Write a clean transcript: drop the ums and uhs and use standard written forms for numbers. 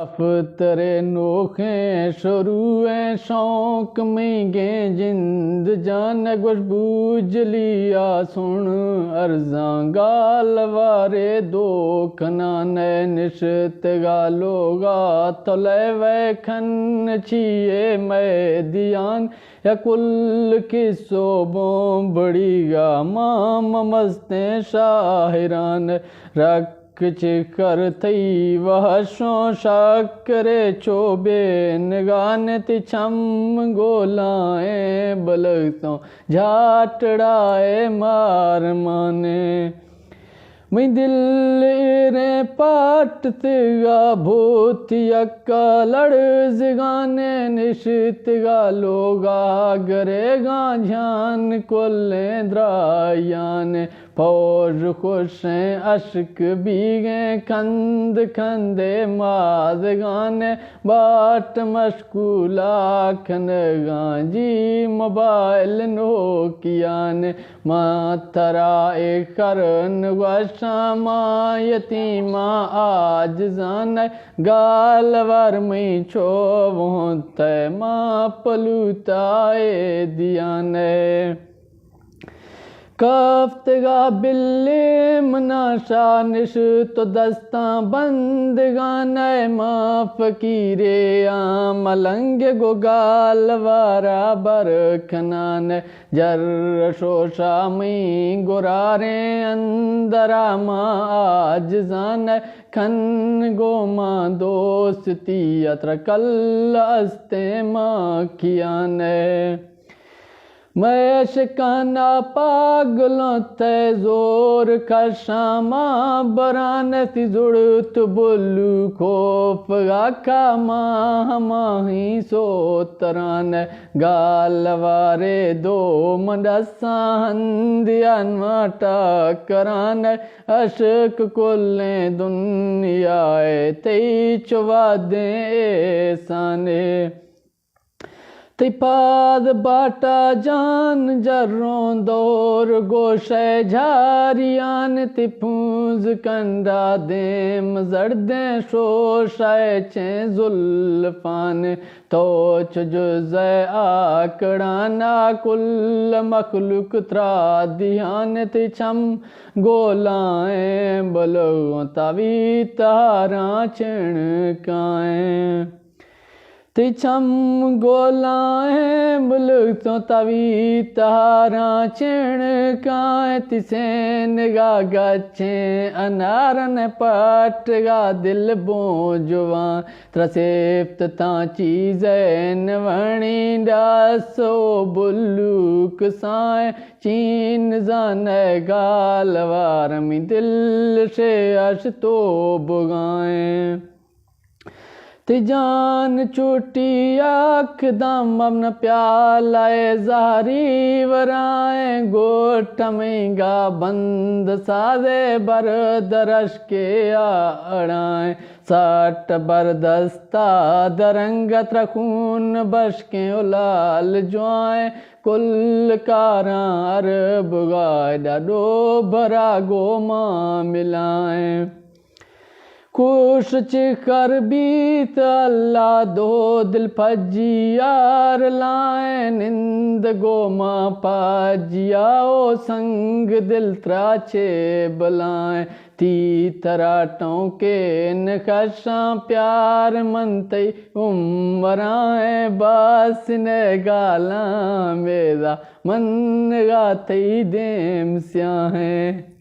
अफतरे नोखे शुरुए शौक में गे जिंद जान गुश बूझ लिया सुन अर्जा गाल वारे दो खनान निश्त गालोगा तले वै खन छिए मैं दियान या कुल किस्सों बड़ी गा माम मस्ते शाहिरान रख कर थई वह शो शाकरे चोबे नगान तिछम गोलाए बलगतों झाटड़ाए मार माने मैं दिल रे पाट तिगा भूत यक्का लड़ जिगाने निशित गा लोगा गरेगा ध्यान कोल्ले द्रायान फौज खुश अश्क बीगे खंद खंदे माज गाने बाट मशकूला खन गांजी मोबाइल नोकियान मातरा एक करन वशामा यतीमा आज जान गालवर में छोवत माँ पलूताए दियाने कफ्तगा बिल्ले मनाशा निश तो दस्ता बंद गाने माँ फकीरे मलंग गो गाल वारा बरखनान जर शोशा में गुरारे अंदरा माँ आज जान खन गो माँ दोस्ती अत्र कल अस्ते माँ कियाने मैं शिकाना पागलों ते जोर का शामा बरान ती जुड़त बोलू खोफ गाका माँ माही सो तरान गालवारे दो मनसा हंदियान माटा करान अशक कोल्ले दुनियाए तेई चवादे साने तिपाद बाटा जान जर्रों दौर गोशे झारियान तिपूज कंडा देम जर्दे शोशाए चे जुल्फान तोच जुज़े आकड़ाना कुल मखलुक त्रा दिहान तिछम गोलाए बलों तवी तारा चिणकाएं तिछम गोलाए बुलग तो तवी तारा चिणकाए तिसेन गा गच्छे अनारन पट गा दिल बोझवा त्रसेफ्त ता चीज़ें वणी डासो बुल्लुक साए चीन जाने गालवार में दिल से अश तो बुगाएं तिजान चुटी आख दम अपना प्यालाए जारी वराए गोट मेगा बंद सादे बर दरश के अड़ाए साट बरदस्ता दरंगत रखून बश के उलाल जुआए कुल कारार बुगाए डाडो भरा गोमा मिलाए कुश चिकर बीत अल्लाह दो दिल फजियार लाए निंद गोमा पाजियाओ संग दिल त्राचे बलाए ती तराटों के नक्शा प्यार मनते उमराए बास ने गाला मेरा मन गाते देम स्याहें।